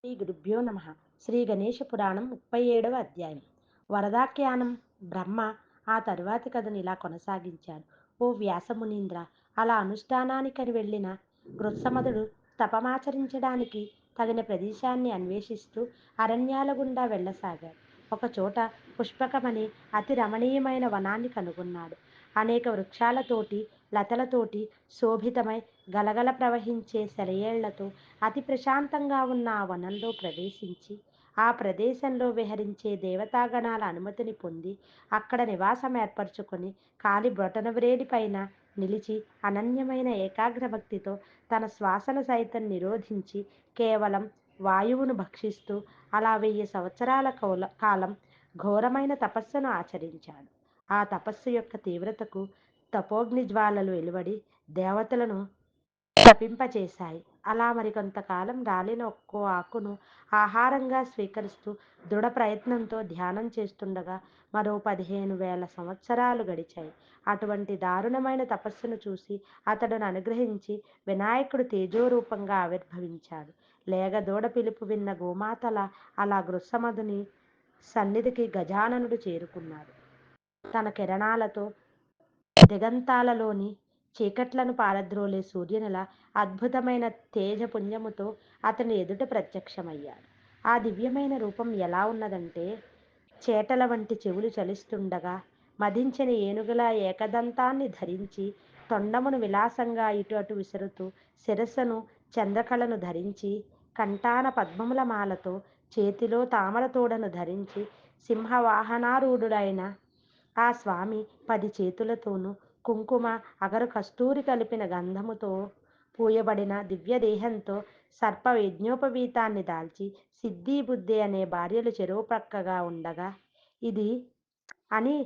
శ్రీ గురుభ్యో నమ. శ్రీ గణేష పురాణం 37వ అధ్యాయం. వరదాఖ్యానం. బ్రహ్మ ఆ తరువాతి కథను ఇలా కొనసాగించాడు. ఓ వ్యాసమునీంద్ర, అలా అనుష్ఠానానికని వెళ్ళిన గృత్సమదుడు తపమాచరించడానికి తగిన ప్రదేశాన్ని అన్వేషిస్తూ అరణ్యాల గుండా వెళ్ళసాగాడు. ఒకచోట పుష్పకమని అతి రమణీయమైన వనాన్ని కనుగొన్నాడు. అనేక వృక్షాలతోటి, లతలతోటి శోభితమై గలగల ప్రవహించే సెలయేళ్లతో అతి ప్రశాంతంగా ఉన్న ఆ వనంలో ప్రవేశించి ఆ ప్రదేశంలో విహరించే దేవతాగణాల అనుమతిని పొంది అక్కడ నివాసం ఏర్పరచుకొని కాలి బ్రొటనవ్రేడి పైన నిలిచి అనన్యమైన ఏకాగ్రభక్తితో తన శ్వాసను సైతం నిరోధించి కేవలం వాయువును భక్షిస్తూ అలా 1000 సంవత్సరాల కాలం ఘోరమైన తపస్సును ఆచరించాడు. ఆ తపస్సు యొక్క తీవ్రతకు తపోగ్ని జ్వాలలు వెలువడి దేవతలను తపింపచేశాయి. అలా మరికొంతకాలం రాలిన ఒక్కో ఆకును ఆహారంగా స్వీకరిస్తూ దృఢ ప్రయత్నంతో ధ్యానం చేస్తుండగా మరో 15,000 సంవత్సరాలు గడిచాయి. అటువంటి దారుణమైన తపస్సును చూసి అతడును అనుగ్రహించి వినాయకుడు తేజోరూపంగా ఆవిర్భవించాడు. లేగ దూడ పిలుపు విన్న గోమాతల అలా గృత్సమధుని సన్నిధికి గజాననుడు చేరుకున్నాడు. తన కిరణాలతో దిగంతాలలోని చీకట్లను పారద్రోలే సూర్యునిలా అద్భుతమైన తేజపుంజముతో అతని ఎదుట ప్రత్యక్షమయ్యాడు. ఆ దివ్యమైన రూపం ఎలా ఉన్నదంటే, చేటల వంటి చెవులు చలిస్తుండగా మదించిన ఏనుగుల ఏకదంతాన్ని ధరించి, తొండమును విలాసంగా ఇటు అటు విసురుతూ, శిరస్సును చంద్రకళను ధరించి, కంఠాన పద్మముల మాలతో, చేతిలో తామర తోడను ధరించి సింహవాహనారూఢుడైన ఆ స్వామి 10 చేతులతోనూ కుంకుమ, అగరు కస్తూరి కలిపిన గంధముతో పూయబడిన దివ్యదేహంతో సర్ప యజ్ఞోపవీతాన్ని దాల్చి సిద్ధి బుద్ధి అనే భార్యలు చెరో ప్రక్కగా ఉండగా, ఇది అని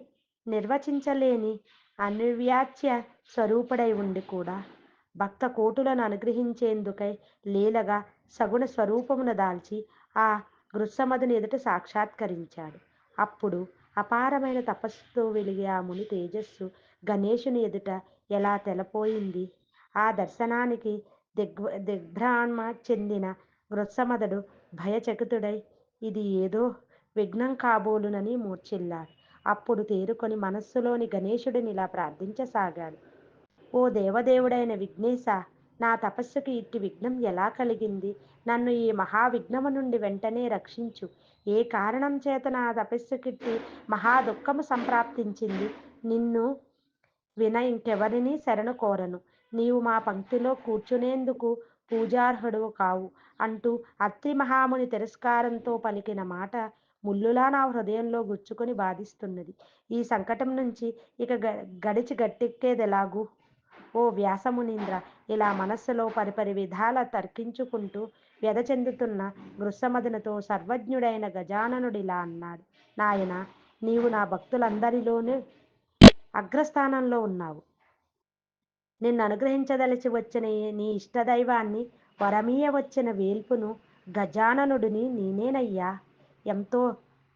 నిర్వచించలేని అనిర్వ్యాచ్య స్వరూపుడై ఉండి కూడా భక్త కోటులను అనుగ్రహించేందుకై లీలగా సగుణ స్వరూపమును దాల్చి ఆ గృత్సమధుని ఎదుట సాక్షాత్కరించాడు. అప్పుడు అపారమైన తపస్సుతో వెలిగే ఆ ముని తేజస్సు గణేశుని ఎదుట ఎలా తెలపోయింది. ఆ దర్శనానికి దిగ్భ్రామ చెందిన గృత్సమధుడు భయచకితుడై ఇది ఏదో విఘ్నం కాబోలునని మూర్ఛిల్లాడు. అప్పుడు తేరుకొని మనస్సులోని గణేశుడిని ఇలా ప్రార్థించసాగాడు. ఓ దేవదేవుడైన విఘ్నేశ, నా తపస్సుకి ఇట్టి విఘ్నం ఎలా కలిగింది? నన్ను ఈ మహావిఘ్నము నుండి వెంటనే రక్షించు. ఏ కారణం చేత నా తపస్సుకిట్టి మహా దుఃఖము సంప్రాప్తించింది? నిన్ను విన ఇంకెవరినీ శరణు కోరను. నీవు మా పంక్తిలో కూర్చునేందుకు పూజార్హుడు కావు అంటూ అత్రి మహాముని తిరస్కారంతో పలికిన మాట ముల్లులా నా హృదయంలో గుచ్చుకొని బాధిస్తున్నది. ఈ సంకటం నుంచి ఇక గడిచి గట్టెక్కేదెలాగూ? ఓ వ్యాసమునీంద్ర, ఇలా మనస్సులో పరిపరి విధాల తర్కించుకుంటూ వ్యధ చెందుతున్న గృత్సమధునితో సర్వజ్ఞుడైన గజాననుడిలా అన్నాడు. నాయన, నీవు నా భక్తులందరిలోనూ అగ్రస్థానంలో ఉన్నావు. నిన్ను అనుగ్రహించదలిచి వచ్చిన నీ ఇష్టదైవాన్ని వరమీయ వచ్చిన వేల్పును గజాననుడిని నేనేనయ్యా. ఎంతో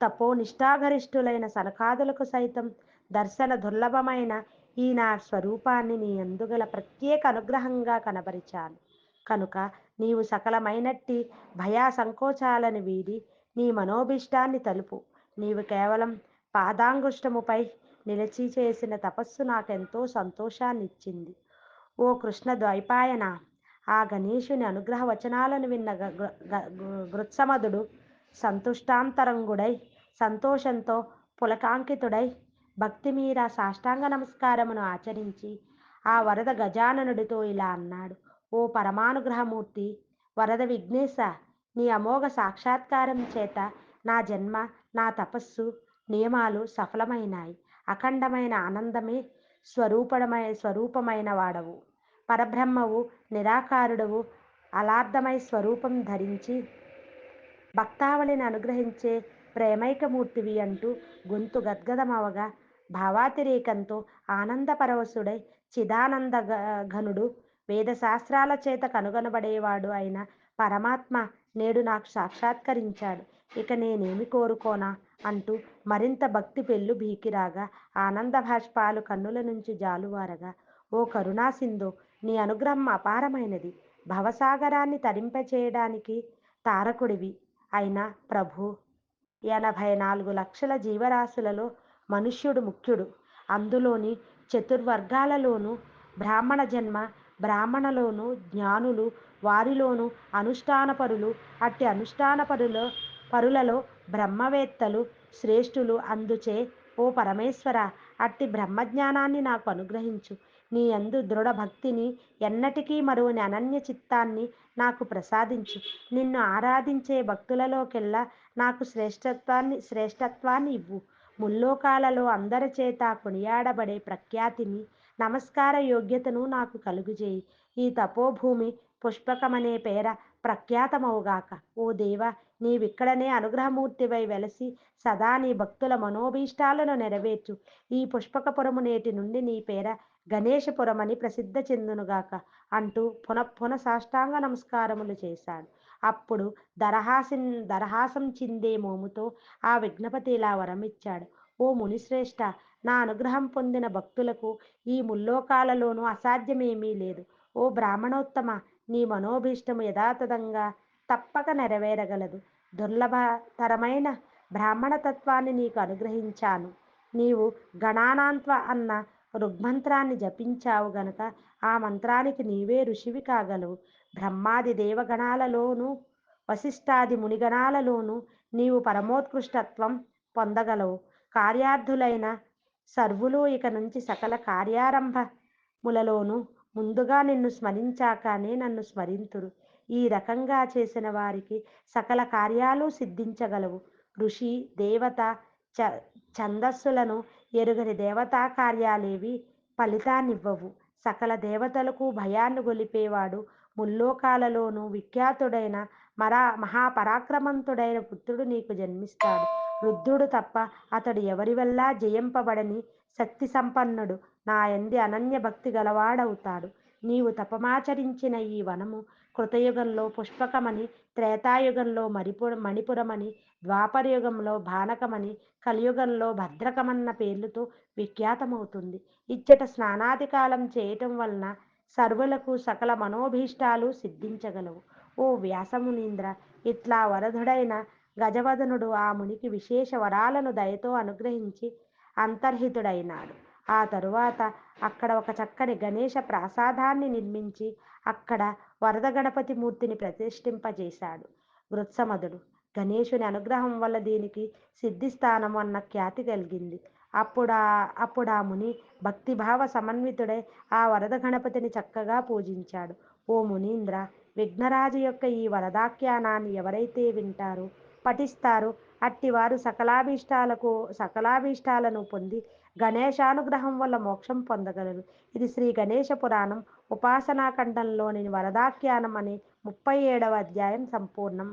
తపోనిష్టాగరిష్ఠులైన సనకాదులకు సైతం దర్శన దుర్లభమైన ఈ నా స్వరూపాన్ని నీ అందుగల ప్రత్యేక అనుగ్రహంగా కనబరిచాను కనుక నీవు సకలమైనట్టి భయా సంకోచాలను వీడి నీ మనోభీష్టాన్ని తలుపు. నీవు కేవలం పాదాంగుష్టముపై నిలిచి చేసిన తపస్సు నాకెంతో సంతోషాన్నిచ్చింది. ఓ కృష్ణ ద్వైపాయన, ఆ గణేశుని అనుగ్రహ వచనాలను విన్న గృత్సమధుడు సంతుష్టాంతరంగుడై సంతోషంతో పులకాంకితుడై భక్తి మీర సాష్టాంగ నమస్కారమును ఆచరించి ఆ వరద గజాననుడితో ఇలా అన్నాడు. ఓ పరమానుగ్రహమూర్తి, వరద విఘ్నేశ, నీ అమోఘ సాక్షాత్కారం చేత నా జన్మ, నా తపస్సు నియమాలు సఫలమైనాయి. అఖండమైన ఆనందమే స్వరూపమైన వాడవు, పరబ్రహ్మవు, నిరాకారుడవు, అలార్ధమై స్వరూపం ధరించి భక్తావళిని అనుగ్రహించే ప్రేమైకమూర్తివి అంటూ గొంతు గద్గదమవగా భావాతిరేకంతో ఆనందపరవశుడై చిదానంద ఘనుడు, వేదశాస్త్రాల చేత కనుగొనబడేవాడు అయిన పరమాత్మ నేడు నాకు సాక్షాత్కరించాడు. ఇక నేనేమి కోరుకోనా అంటూ మరింత భక్తి పెళ్ళు భీకిరాగా ఆనంద భాష్పాలు కన్నుల నుంచి జాలువారగా, ఓ కరుణాసింధు, నీ అనుగ్రహం అపారమైనది. భవసాగరాన్ని తరింపచేయడానికి తారకుడివి అయిన ప్రభూ, 84 లక్షల జీవరాశులలో మనుష్యుడు ముఖ్యుడు. అందులోని చతుర్వర్గాలలోనూ బ్రాహ్మణ జన్మ, బ్రాహ్మణలోను జ్ఞానులు, వారిలోను అనుష్ఠానపరులు, అట్టి పరులలో బ్రహ్మవేత్తలు శ్రేష్ఠులు. అందుచే ఓ పరమేశ్వర, అట్టి బ్రహ్మజ్ఞానాన్ని నాకు అనుగ్రహించు. నీ యందు దృఢ భక్తిని, ఎన్నటికీ మరువని అనన్య చిత్తాన్ని నాకు ప్రసాదించు. నిన్ను ఆరాధించే భక్తులలోకెల్లా నాకు శ్రేష్టత్వాన్ని ఇవ్వు. ముల్లోకాలలో అందరి చేత కొనియాడబడే ప్రఖ్యాతిని, నమస్కార యోగ్యతను నాకు కలుగుజేయి. ఈ తపోభూమి పుష్పకమనే పేర ప్రఖ్యాతమవుగాక. ఓ దేవ, నీవిక్కడనే అనుగ్రహమూర్తివై వెలసి సదా నీ భక్తుల మనోభీష్టాలను నెరవేర్చు. ఈ పుష్పకపురము నేటి నుండి నీ పేర గణేశపురమని ప్రసిద్ధ చెందునుగాక అంటూ పునఃపున సాష్టాంగ నమస్కారములు చేశాడు. అప్పుడు దరహాసం చిందే మోముతో ఆ విఘ్నపతి ఇలా వరమిచ్చాడు. ఓ మునిశ్రేష్ఠ, నా అనుగ్రహం పొందిన భక్తులకు ఈ ముల్లోకాలలోనూ అసాధ్యమేమీ లేదు. ఓ బ్రాహ్మణోత్తమ, నీ మనోభీష్టము యథాతథంగా తప్పక నెరవేరగలదు. దుర్లభతరమైన బ్రాహ్మణతత్వాన్ని నీకు అనుగ్రహించాను. నీవు గణానాన్త్వ అన్న ఋగ్మంత్రాన్ని జపించావు గనక ఆ మంత్రానికి నీవే ఋషివి కాగలవు. బ్రహ్మాది దేవగణాలలోనూ వశిష్ఠాది మునిగణాలలోనూ నీవు పరమోత్కృష్టత్వం పొందగలవు. కార్యార్థులైన సర్వులు ఇక నుంచి సకల కార్యారంభములలోనూ ముందుగా నిన్ను స్మరించాకనే నన్ను స్మరింతురు. ఈ రకంగా చేసిన వారికి సకల కార్యాలు సిద్ధించగలవు. ఋషి దేవత చ ఛందస్సులను ఎరుగని దేవతా కార్యాలేవి ఫలితాన్నివ్వవు. సకల దేవతలకు భయాన్ని గొలిపేవాడు, ముల్లోకాలలోనూ విఖ్యాతుడైన మహాపరాక్రమంతుడైన పుత్రుడు నీకు జన్మిస్తాడు. రుద్రుడు తప్ప అతడు ఎవరి వల్ల జయింపబడని శక్తి సంపన్నుడు, నా యంది అనన్య భక్తి గలవాడవుతాడు. నీవు తపమాచరించిన ఈ వనము కృతయుగంలో పుష్పకమని, త్రేతాయుగంలో మణిపురమని, ద్వాపరయుగంలో బానకమని, కలియుగంలో భద్రకమన్న పేర్లతో విఖ్యాతమవుతుంది. ఇచ్చట స్నానాది కాలం చేయటం వలన సర్వులకు సకల మనోభీష్టాలు సిద్ధించగలవు. ఓ వ్యాసమునీంద్ర, ఇట్లా వరధుడైన గజవదనుడు ఆ మునికి విశేష వరాలను దయతో అనుగ్రహించి అంతర్హితుడైనాడు. ఆ తరువాత అక్కడ ఒక చక్కని గణేశ ప్రాసాదాన్ని నిర్మించి అక్కడ వరద గణపతి మూర్తిని ప్రతిష్ఠింపజేశాడు. వృత్సమదుడు గణేశుని అనుగ్రహం వల్ల దీనికి సిద్ధిస్థానం అన్న ఖ్యాతి కలిగింది. అప్పుడు ఆ ముని భక్తిభావ సమన్వితుడై ఆ వరద గణపతిని చక్కగా పూజించాడు. ఓ మునీంద్ర, విఘ్నరాజు యొక్క ఈ వరదాఖ్యానాన్ని ఎవరైతే వింటారో, పఠిస్తారో అట్టివారు సకలాభీష్టాలను పొంది గణేశానుగ్రహం వల్ల మోక్షం పొందగలరు. ఇది శ్రీ గణేశ పురాణం ఉపాసనాఖండంలోని వరదాఖ్యానం అనే 37వ అధ్యాయం సంపూర్ణం.